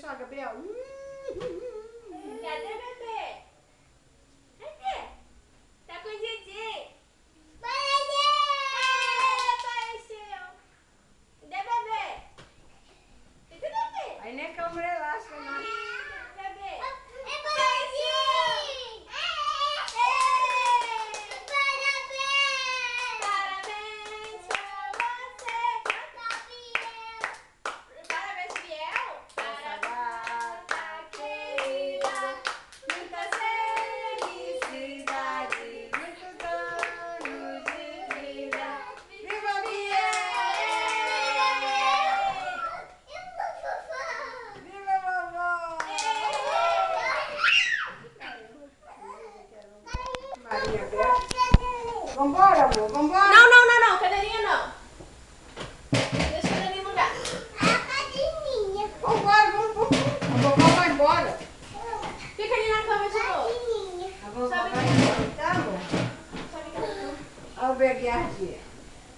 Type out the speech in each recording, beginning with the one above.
só, Gabriel. Cadê bebê? Cadê? Tá com o Didi. Apareceu. Cadê bebê? Cadê bebê? Aí nem câmera elástica, não. Bebê. Parabéns pra você. Parabéns, Biel. Essa data querida, muitas felicidades, muitos anos de vida. Viva Biel! Viva vovó! Maria Bela. Vambora, amor, vambora. Não. Cadeirinha não. Deixa a cadeirinha no lugar. Vambora, vamos. A vovó vai embora. Fica ali na cama de novo. A vovó vai embora, tá, amor? Sobe aqui na cama. Olha o Bequiardinha.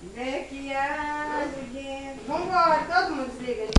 Bequiardinha. Vambora, todo mundo desliga.